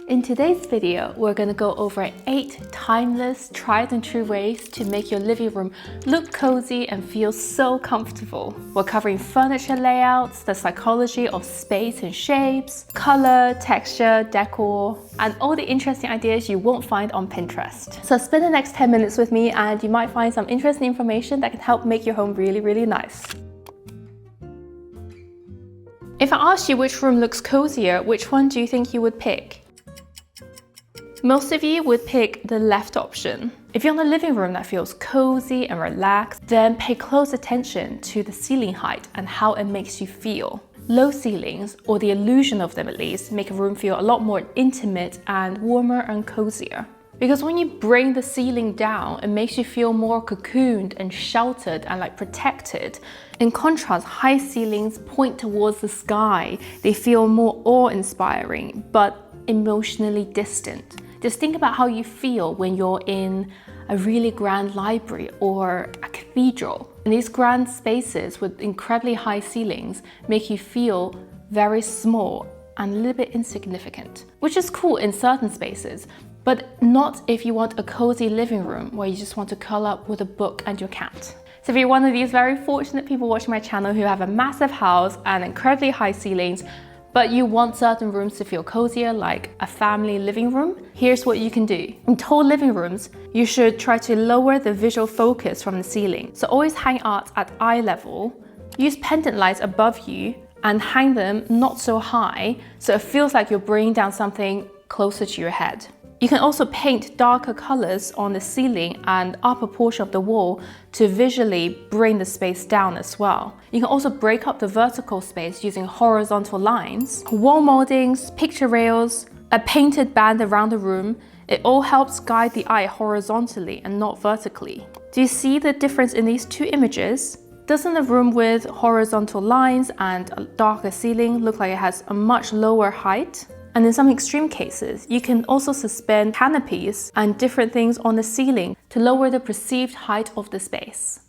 In today's video, we're going to go over 8 timeless, tried and true ways to make your living room look cozy and feel so comfortable. We're covering furniture layouts, the psychology of space and shapes, color, texture, decor, and all the interesting ideas you won't find on Pinterest. So spend the next 10 minutes with me and you might find some interesting information that can help make your home really, really nice. If I asked you which room looks cozier, which one do you think you would pick? Most of you would pick the left option. If you want a living room that feels cozy and relaxed, then pay close attention to the ceiling height and how it makes you feel. Low ceilings, or the illusion of them at least, make a room feel a lot more intimate and warmer and cozier. Because when you bring the ceiling down, it makes you feel more cocooned and sheltered and like protected. In contrast, high ceilings point towards the sky. They feel more awe-inspiring, but emotionally distant. Just think about how you feel when you're in a really grand library or a cathedral. And these grand spaces with incredibly high ceilings make you feel very small and a little bit insignificant, which is cool in certain spaces, but not if you want a cozy living room where you just want to curl up with a book and your cat. So if you're one of these very fortunate people watching my channel who have a massive house and incredibly high ceilings, but you want certain rooms to feel cozier, like a family living room, here's what you can do. In tall living rooms, you should try to lower the visual focus from the ceiling. So always hang art at eye level. Use pendant lights above you and hang them not so high, so it feels like you're bringing down something closer to your head. You can also paint darker colors on the ceiling and upper portion of the wall to visually bring the space down as well. You can also break up the vertical space using horizontal lines, wall moldings, picture rails, a painted band around the room. It all helps guide the eye horizontally and not vertically. Do you see the difference in these two images? Doesn't a room with horizontal lines and a darker ceiling look like it has a much lower height? And in some extreme cases, you can also suspend canopies and different things on the ceiling to lower the perceived height of the space.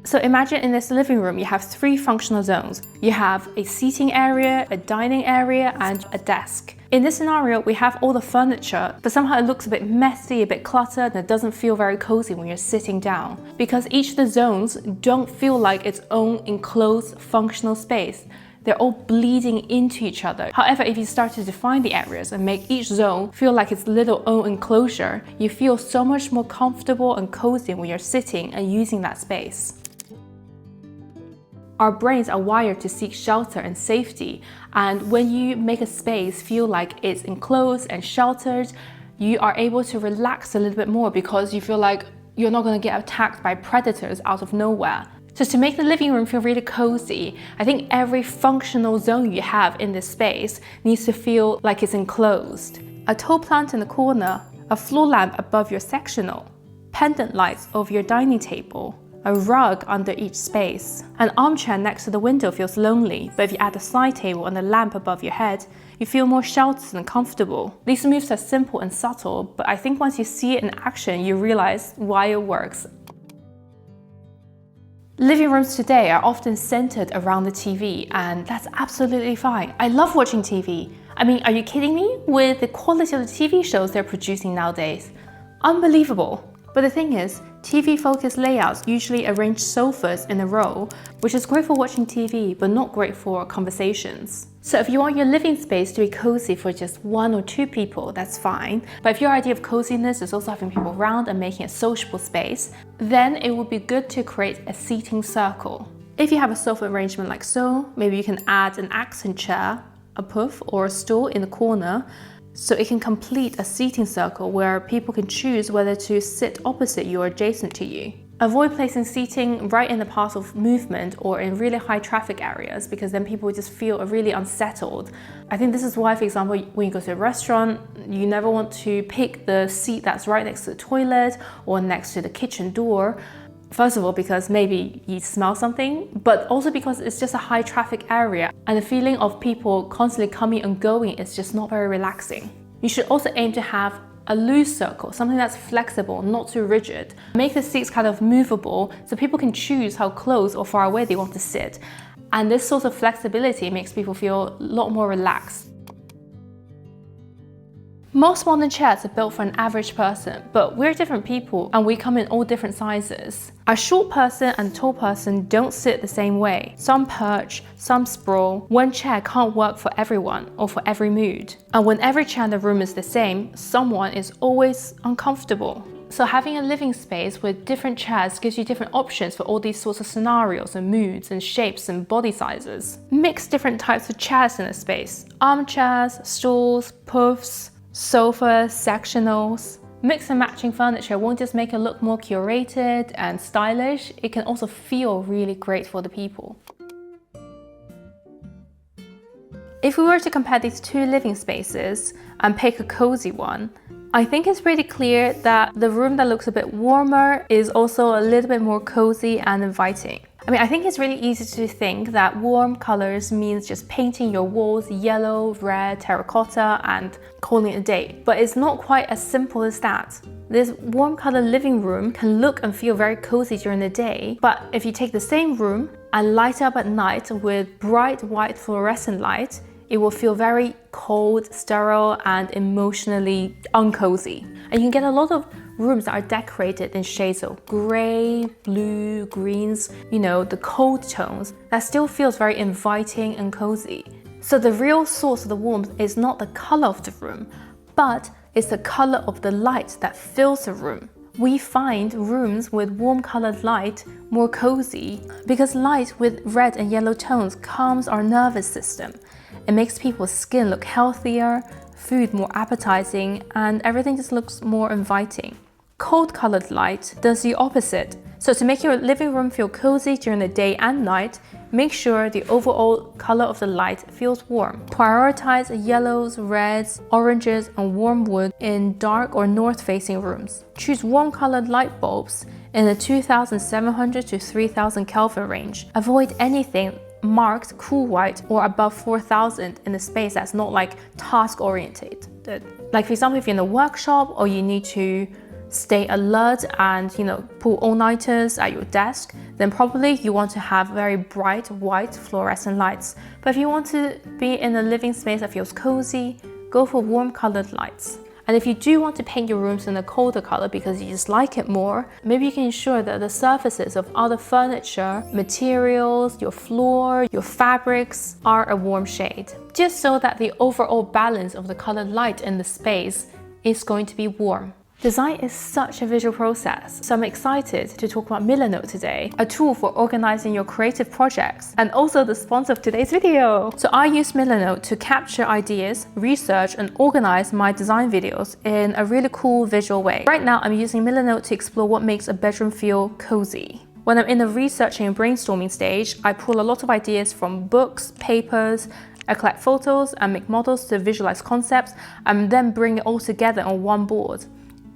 So imagine in this living room, you have 3 functional zones. You have a seating area, a dining area, and a desk. In this scenario, we have all the furniture, but somehow it looks a bit messy, a bit cluttered, and it doesn't feel very cozy when you're sitting down. Because each of the zones don't feel like its own enclosed functional space. They're all bleeding into each other. However, if you start to define the areas and make each zone feel like its little own enclosure, you feel so much more comfortable and cozy when you're sitting and using that space. Our brains are wired to seek shelter and safety, and when you make a space feel like it's enclosed and sheltered, you are able to relax a little bit more because you feel like you're not going to get attacked by predators out of nowhere. So to make the living room feel really cozy, I think every functional zone you have in this space needs to feel like it's enclosed. A tall plant in the corner, a floor lamp above your sectional, pendant lights over your dining table, a rug under each space. An armchair next to the window feels lonely, but if you add a side table and a lamp above your head, you feel more sheltered and comfortable. These moves are simple and subtle, but I think once you see it in action, you realize why it works. Living rooms today are often centered around the TV, and that's absolutely fine. I love watching TV. I mean, are you kidding me? With the quality of the TV shows they're producing nowadays. Unbelievable. But the thing is, TV-focused layouts usually arrange sofas in a row, which is great for watching TV, but not great for conversations. So if you want your living space to be cozy for just 1 or 2 people, that's fine. But if your idea of coziness is also having people around and making a sociable space, then it would be good to create a seating circle. If you have a sofa arrangement like so, maybe you can add an accent chair, a puff, or a stool in the corner, so it can complete a seating circle where people can choose whether to sit opposite you or adjacent to you. Avoid placing seating right in the path of movement or in really high traffic areas, because then people just feel really unsettled. I think this is why, for example, when you go to a restaurant, you never want to pick the seat that's right next to the toilet or next to the kitchen door. First of all, because maybe you smell something, but also because it's just a high traffic area and the feeling of people constantly coming and going is just not very relaxing. You should also aim to have a loose circle, something that's flexible, not too rigid. Make the seats kind of movable so people can choose how close or far away they want to sit. And this sort of flexibility makes people feel a lot more relaxed. Most modern chairs are built for an average person, but we're different people and we come in all different sizes. A short person and a tall person don't sit the same way. Some perch, some sprawl. One chair can't work for everyone or for every mood. And when every chair in the room is the same, someone is always uncomfortable. So having a living space with different chairs gives you different options for all these sorts of scenarios and moods and shapes and body sizes. Mix different types of chairs in a space. Armchairs, stools, puffs, sofas, sectionals. Mix and matching furniture won't just make it look more curated and stylish, it can also feel really great for the people. If we were to compare these two living spaces and pick a cozy one, I think it's pretty clear that the room that looks a bit warmer is also a little bit more cozy and inviting. I think it's really easy to think that warm colors means just painting your walls yellow, red, terracotta and calling it a day. But it's not quite as simple as that. This warm color living room can look and feel very cozy during the day, but if you take the same room and light up at night with bright white fluorescent light, it will feel very cold, sterile and emotionally uncozy. And you can get a lot of rooms that are decorated in shades of grey, blue, greens, the cold tones, that still feels very inviting and cozy. So the real source of the warmth is not the color of the room, but it's the color of the light that fills the room. We find rooms with warm colored light more cozy because light with red and yellow tones calms our nervous system. It makes people's skin look healthier, food more appetizing, and everything just looks more inviting. Cold colored light does the opposite. So to make your living room feel cozy during the day and night, make sure the overall color of the light feels warm. Prioritize yellows, reds, oranges, and warm wood in dark or north-facing rooms. Choose warm colored light bulbs in the 2700 to 3000 Kelvin range. Avoid anything marked cool white or above 4000 in a space that's not task oriented. Like for example, if you're in a workshop or you need to stay alert and pull all-nighters at your desk, then probably you want to have very bright white fluorescent lights. But if you want to be in a living space that feels cozy, go for warm colored lights. And if you do want to paint your rooms in a colder color because you just like it more, maybe you can ensure that the surfaces of other furniture, materials, your floor, your fabrics are a warm shade, just so that the overall balance of the colored light in the space is going to be warm. Design is such a visual process, so I'm excited to talk about Milanote today, a tool for organizing your creative projects, and also the sponsor of today's video. So I use Milanote to capture ideas, research, and organize my design videos in a really cool visual way. Right now, I'm using Milanote to explore what makes a bedroom feel cozy. When I'm in the researching and brainstorming stage, I pull a lot of ideas from books, papers, I collect photos and make models to visualize concepts, and then bring it all together on one board.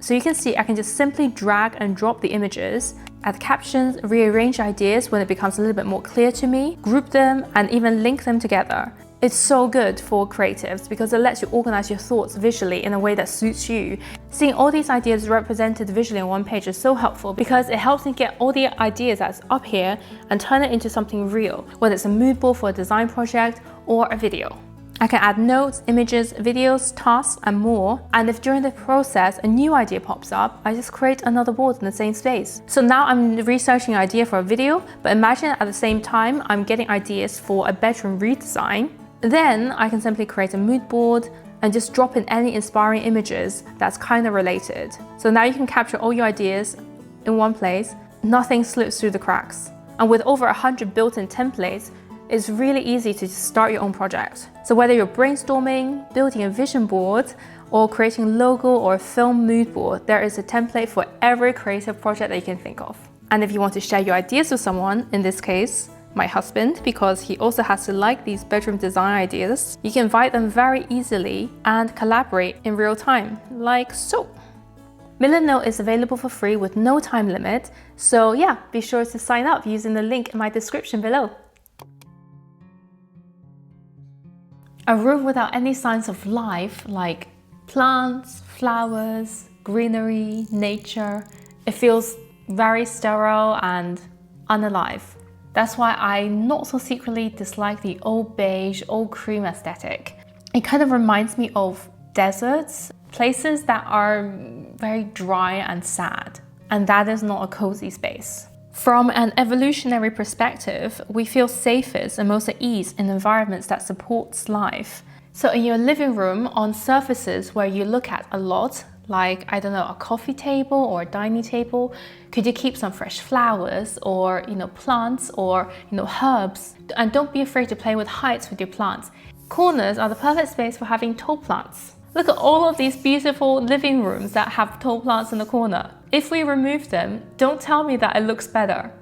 So you can see I can just simply drag and drop the images, add captions, rearrange ideas when it becomes a little bit more clear to me, group them, and even link them together. It's so good for creatives because it lets you organize your thoughts visually in a way that suits you. Seeing all these ideas represented visually on one page is so helpful because it helps me get all the ideas that's up here and turn it into something real, whether it's a mood board for a design project or a video. I can add notes, images, videos, tasks, and more. And if during the process a new idea pops up, I just create another board in the same space. So now I'm researching an idea for a video, but imagine at the same time I'm getting ideas for a bedroom redesign. Then I can simply create a mood board and just drop in any inspiring images that's kind of related. So now you can capture all your ideas in one place. Nothing slips through the cracks. And with over 100 built-in templates, it's really easy to start your own project. So whether you're brainstorming, building a vision board, or creating a logo or a film mood board, there is a template for every creative project that you can think of. And if you want to share your ideas with someone, in this case, my husband, because he also has to like these bedroom design ideas, you can invite them very easily and collaborate in real time, like so. Milanote is available for free with no time limit, so yeah, be sure to sign up using the link in my description below. A room without any signs of life, like plants, flowers, greenery, nature, it feels very sterile and unalive. That's why I not so secretly dislike the old beige, old cream aesthetic. It kind of reminds me of deserts, places that are very dry and sad. And that is not a cozy space. From an evolutionary perspective, we feel safest and most at ease in environments that supports life. So in your living room, on surfaces where you look at a lot, like, I don't know, a coffee table or a dining table, could you keep some fresh flowers or, plants or, herbs? And don't be afraid to play with heights with your plants. Corners are the perfect space for having tall plants. Look at all of these beautiful living rooms that have tall plants in the corner. If we remove them, don't tell me that it looks better.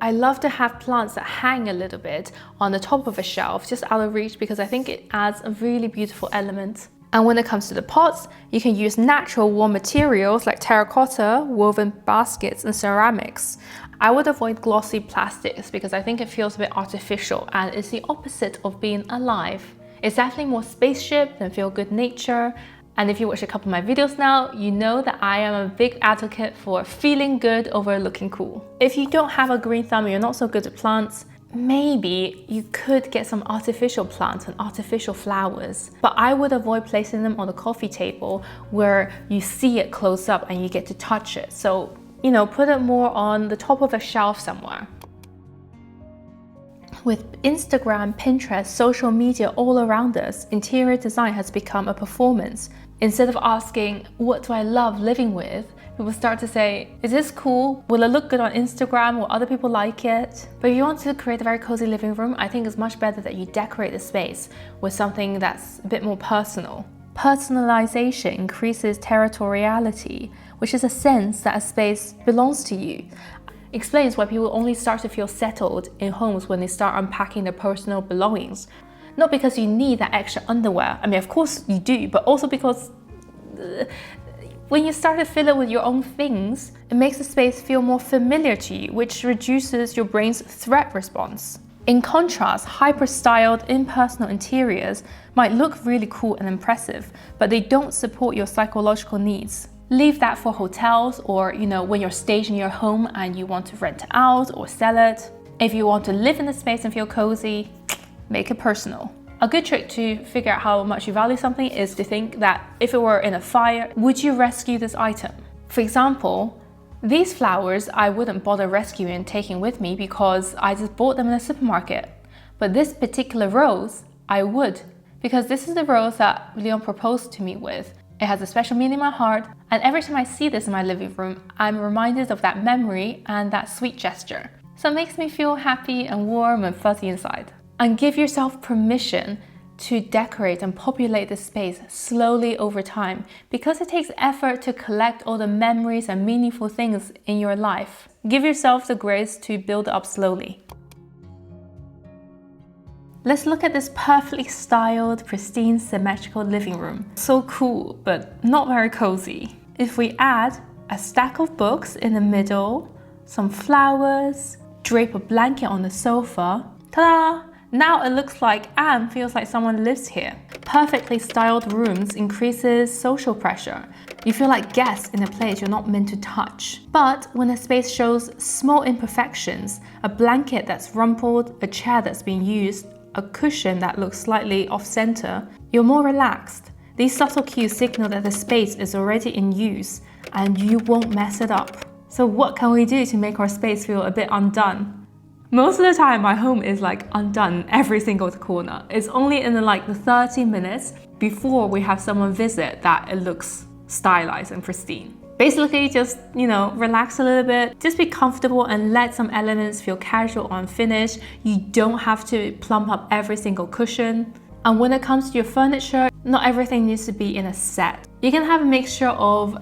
I love to have plants that hang a little bit on the top of a shelf, just out of reach, because I think it adds a really beautiful element. And when it comes to the pots, you can use natural warm materials like terracotta, woven baskets, and ceramics. I would avoid glossy plastics because I think it feels a bit artificial and it's the opposite of being alive. It's definitely more spaceship than feel good nature. And if you watch a couple of my videos now, you know that I am a big advocate for feeling good over looking cool. If you don't have a green thumb and you're not so good at plants, maybe you could get some artificial plants and artificial flowers, but I would avoid placing them on the coffee table where you see it close up and you get to touch it. So, put it more on the top of a shelf somewhere. With Instagram, Pinterest, social media all around us, interior design has become a performance. Instead of asking, what do I love living with? People start to say, is this cool? Will it look good on Instagram? Will other people like it? But if you want to create a very cozy living room, I think it's much better that you decorate the space with something that's a bit more personal. Personalization increases territoriality, which is a sense that a space belongs to you. Explains why people only start to feel settled in homes when they start unpacking their personal belongings. Not because you need that extra underwear. I mean, of course you do, but also because when you start to fill it with your own things, it makes the space feel more familiar to you, which reduces your brain's threat response. In contrast, hyper-styled, impersonal interiors might look really cool and impressive, but they don't support your psychological needs. Leave that for hotels or, when you're staging your home and you want to rent it out or sell it. If you want to live in the space and feel cozy, make it personal. A good trick to figure out how much you value something is to think that if it were in a fire, would you rescue this item? For example, these flowers I wouldn't bother rescuing and taking with me because I just bought them in a supermarket. But this particular rose, I would, because this is the rose that Leon proposed to me with. It has a special meaning in my heart, and every time I see this in my living room, I'm reminded of that memory and that sweet gesture. So it makes me feel happy and warm and fuzzy inside. And give yourself permission to decorate and populate the space slowly over time, because it takes effort to collect all the memories and meaningful things in your life. Give yourself the grace to build up slowly. Let's look at this perfectly styled, pristine, symmetrical living room. So cool, but not very cozy. If we add a stack of books in the middle, some flowers, drape a blanket on the sofa, ta-da! Now it looks like and feels like someone lives here. Perfectly styled rooms increases social pressure. You feel like guests in a place you're not meant to touch. But when a space shows small imperfections, a blanket that's rumpled, a chair that's been used, a cushion that looks slightly off-center, you're more relaxed. These subtle cues signal that the space is already in use and you won't mess it up. So what can we do to make our space feel a bit undone? Most of the time my home is undone every single corner. It's only in the 30 minutes before we have someone visit that it looks stylized and pristine. Basically just, relax a little bit, just be comfortable and let some elements feel casual or unfinished. You don't have to plump up every single cushion. And when it comes to your furniture, not everything needs to be in a set. You can have a mixture of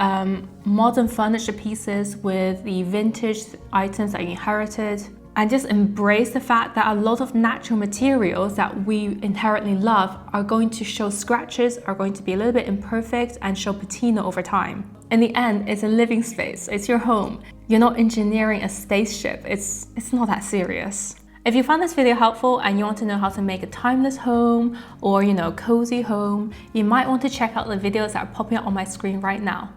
modern furniture pieces with the vintage items that you inherited. And just embrace the fact that a lot of natural materials that we inherently love are going to show scratches, are going to be a little bit imperfect and show patina over time. In the end, it's a living space, it's your home. You're not engineering a spaceship, it's not that serious. If you found this video helpful and you want to know how to make a timeless home or cozy home, you might want to check out the videos that are popping up on my screen right now.